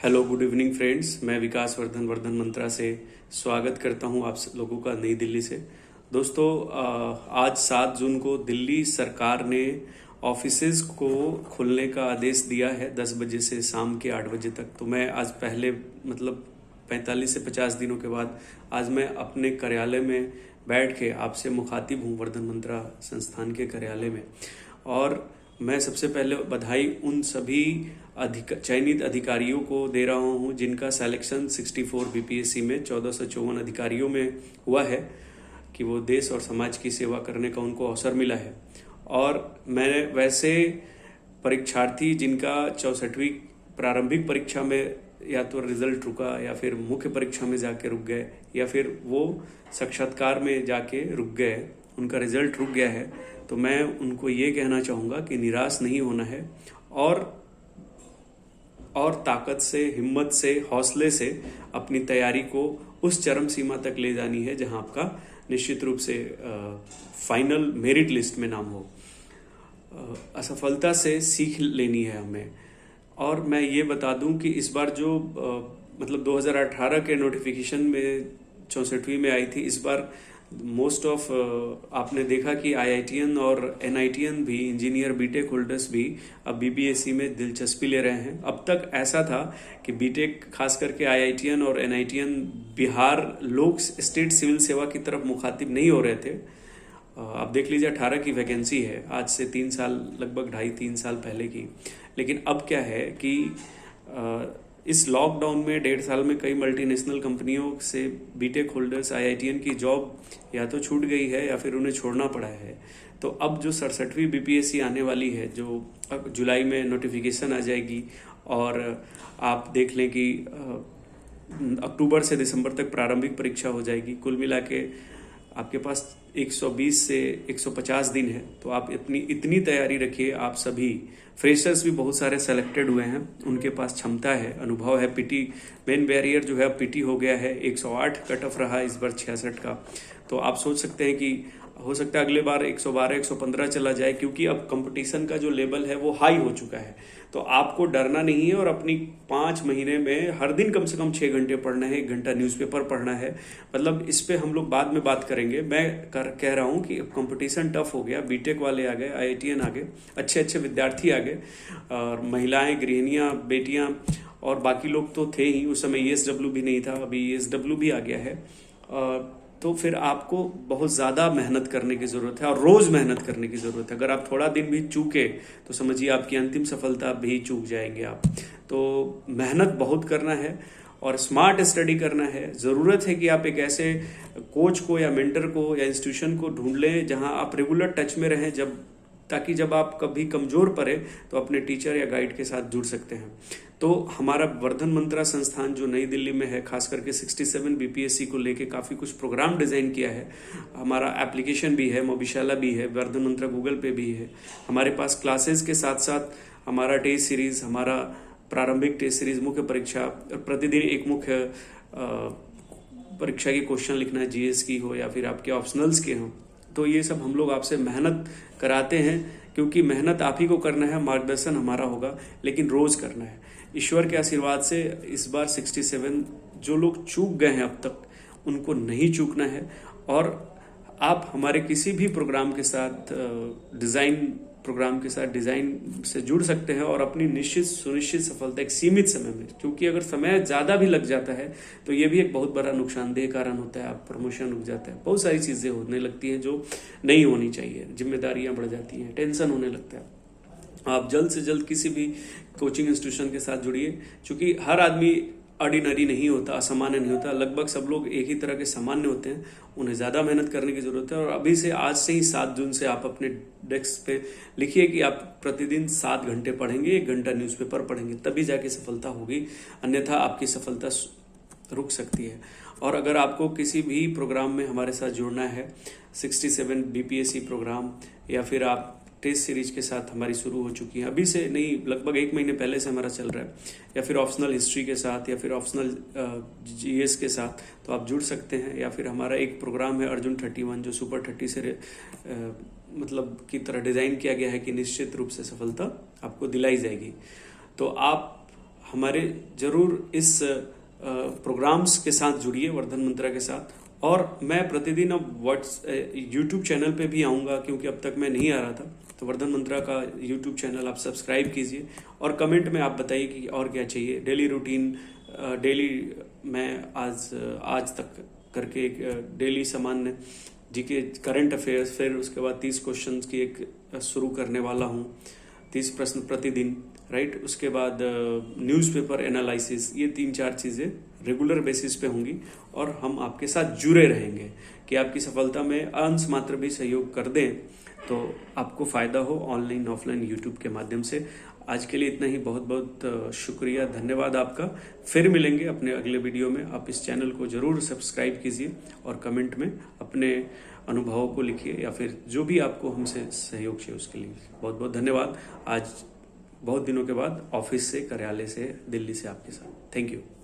Hello, good evening friends. मैं विकास वर्धन मंत्रा से स्वागत करता हूं आप लोगों का नई दिल्ली से। दोस्तों, आज 7 जून को दिल्ली सरकार ने ऑफिसेज को खोलने का आदेश दिया है 10 बजे से शाम के 8 बजे तक। तो मैं आज पहले 45 से 50 दिनों के बाद आज मैं अपने कार्यालय में बैठ के आपसे मुखातिब हूँ, वर्धन मंत्रा संस्थान के कार्यालय में। और मैं सबसे पहले बधाई उन सभी चयनित अधिकारियों को दे रहा हूं जिनका सिलेक्शन 64 बीपीएससी में 1454 अधिकारियों में हुआ है कि वो देश और समाज की सेवा करने का उनको अवसर मिला है। और मैंने वैसे परीक्षार्थी जिनका 64वीं प्रारंभिक परीक्षा में या तो रिजल्ट रुका या फिर मुख्य परीक्षा में जाके रुक गए या फिर वो साक्षात्कार में जाके रुक गए, उनका रिजल्ट रुक गया है, तो मैं उनको ये कहना चाहूँगा कि निराश नहीं होना है और ताकत से, हिम्मत से, हौसले से अपनी तैयारी को उस चरम सीमा तक ले जानी है जहां आपका निश्चित रूप से फाइनल मेरिट लिस्ट में नाम हो। असफलता से सीख लेनी है हमें। और मैं ये बता दूं कि इस बार जो 2018 के नोटिफिकेशन में 64वीं में आई थी, इस बार मोस्ट ऑफ आपने देखा कि आईआईटीएन और एनआईटीएन भी, इंजीनियर बीटेक होल्डर्स भी अब बीबीएसई में दिलचस्पी ले रहे हैं। अब तक ऐसा था कि बीटेक, खास करके आईआईटीएन और एनआईटीएन, बिहार लोक स्टेट सिविल सेवा की तरफ मुखातिब नहीं हो रहे थे। अब देख लीजिए 18 की वैकेंसी है, आज से 3 साल, लगभग 2.5-3 साल पहले की। लेकिन अब क्या है कि इस लॉकडाउन में 1.5 साल में कई मल्टीनेशनल कंपनियों से बीटेक होल्डर्स, आईआईटीएन की जॉब या तो छूट गई है या फिर उन्हें छोड़ना पड़ा है। तो अब जो 67वीं बीपीएससी आने वाली है, जो जुलाई में नोटिफिकेशन आ जाएगी, और आप देख लें कि अक्टूबर से दिसंबर तक प्रारंभिक परीक्षा हो जाएगी। कुल मिला के आपके पास 120 से 150 दिन है। तो आप इतनी तैयारी रखिए। आप सभी फ्रेशर्स भी बहुत सारे सेलेक्टेड हुए हैं, उनके पास क्षमता है, अनुभव है। पीटी मेन बैरियर जो है अब पीटी हो गया है, 108 कट ऑफ रहा इस बार 66 का। तो आप सोच सकते हैं कि हो सकता है अगले बार 112 115 चला जाए, क्योंकि अब कंपटीशन का जो लेवल है वो हाई हो चुका है। तो आपको डरना नहीं है और अपनी 5 महीने में हर दिन कम से कम 6 घंटे पढ़ना है, 1 घंटा न्यूज़पेपर पढ़ना है। इस पे हम लोग बाद में बात करेंगे। मैं कह रहा हूँ कि अब कंपटीशन टफ हो गया, बीटेक वाले आ गए, आईआईटीएन आ गए, अच्छे अच्छे विद्यार्थी आ गए, और महिलाएं, गृहिणियां, बेटियां और बाकी लोग तो थे ही। उस समय ईएसडब्ल्यू भी नहीं था, अभी ईएसडब्ल्यू भी आ गया है। तो फिर आपको बहुत ज़्यादा मेहनत करने की ज़रूरत है और रोज़ मेहनत करने की ज़रूरत है। अगर आप थोड़ा दिन भी चूके तो समझिए आपकी अंतिम सफलता भी चूक जाएंगे आप। तो मेहनत बहुत करना है और स्मार्ट स्टडी करना है। ज़रूरत है कि आप एक ऐसे कोच को या मेंटर को या इंस्टीट्यूशन को ढूंढ लें जहां आप रेगुलर टच में रहें, ताकि जब आप कभी कमज़ोर पड़े तो अपने टीचर या गाइड के साथ जुड़ सकते हैं। तो हमारा वर्धन मंत्रा संस्थान जो नई दिल्ली में है, खास करके 67 बीपीएससी को लेके काफ़ी कुछ प्रोग्राम डिज़ाइन किया है। हमारा एप्लीकेशन भी है, मोबिशाला भी है, वर्धन मंत्रा गूगल पे भी है। हमारे पास क्लासेस के साथ साथ हमारा टेस्ट सीरीज़, हमारा प्रारंभिक टेस्ट सीरीज़, मुख्य परीक्षा, प्रतिदिन एक मुख्य परीक्षा की क्वेश्चन लिखना, जीएस की हो या फिर आपके ऑप्शनल्स के हों। तो ये सब हम लोग आपसे मेहनत कराते हैं, क्योंकि मेहनत आप ही को करना है, मार्गदर्शन हमारा होगा, लेकिन रोज करना है। ईश्वर के आशीर्वाद से इस बार 67 जो लोग चूक गए हैं अब तक, उनको नहीं चूकना है। और आप हमारे किसी भी प्रोग्राम के साथ, डिज़ाइन से जुड़ सकते हैं और अपनी सुनिश्चित सफलता एक सीमित समय में, क्योंकि अगर समय ज़्यादा भी लग जाता है तो ये भी एक बहुत बड़ा नुकसानदेह कारण होता है। आप प्रमोशन रुक जाता है, बहुत सारी चीज़ें होने लगती हैं जो नहीं होनी चाहिए, जिम्मेदारियां बढ़ जाती हैं, टेंशन होने लगता है। आप जल्द से जल्द किसी भी कोचिंग इंस्टीट्यूशन के साथ जुड़िए, क्योंकि हर आदमी ऑर्डिनरी नहीं होता, असामान्य नहीं होता। लगभग सब लोग एक ही तरह के सामान्य होते हैं। उन्हें ज़्यादा मेहनत करने की ज़रूरत है। और अभी से, आज से ही 7 जून से आप अपने डेस्क पे लिखिए कि आप प्रतिदिन 7 घंटे पढ़ेंगे, 1 घंटा न्यूज़पेपर पढ़ेंगे, तभी जाके सफलता होगी, अन्यथा आपकी सफलता रुक सकती है। और अगर आपको किसी भी प्रोग्राम में हमारे साथ जुड़ना है, 67 बीपीएससी प्रोग्राम, या फिर आप टेस्ट सीरीज के साथ हमारी शुरू हो चुकी है, अभी से नहीं, लगभग 1 महीने पहले से हमारा चल रहा है, या फिर ऑप्शनल हिस्ट्री के साथ, या फिर ऑप्शनल जीएस के साथ, तो आप जुड़ सकते हैं। या फिर हमारा एक प्रोग्राम है अर्जुन 31, जो सुपर 30 से की तरह डिज़ाइन किया गया है कि निश्चित रूप से सफलता आपको दिलाई जाएगी। तो आप हमारे जरूर इस प्रोग्राम्स के साथ जुड़िए, वर्धन मंत्रा के साथ। और मैं प्रतिदिन अब यूट्यूब चैनल पे भी आऊँगा, क्योंकि अब तक मैं नहीं आ रहा था। तो वर्धन मंत्रा का यूट्यूब चैनल आप सब्सक्राइब कीजिए और कमेंट में आप बताइए कि और क्या चाहिए। डेली रूटीन, डेली मैं आज तक करके एक डेली सामान्य जीके करंट अफेयर्स, फिर उसके बाद 30 क्वेश्चंस की एक शुरू करने वाला हूँ, 30 प्रश्न प्रतिदिन, राइट। उसके बाद न्यूज़पेपर एनालिसिस, ये 3-4 चीज़ें रेगुलर बेसिस पे होंगी और हम आपके साथ जुड़े रहेंगे कि आपकी सफलता में अंश मात्र भी सहयोग कर दें तो आपको फ़ायदा हो ऑनलाइन ऑफलाइन यूट्यूब के माध्यम से। आज के लिए इतना ही। बहुत बहुत शुक्रिया, धन्यवाद आपका। फिर मिलेंगे अपने अगले वीडियो में। आप इस चैनल को जरूर सब्सक्राइब कीजिए और कमेंट में अपने अनुभवों को लिखिए या फिर जो भी आपको हमसे सहयोग चाहिए उसके लिए। बहुत बहुत धन्यवाद। आज बहुत दिनों के बाद ऑफिस से, कार्यालय से, दिल्ली से आपके साथ। Thank you.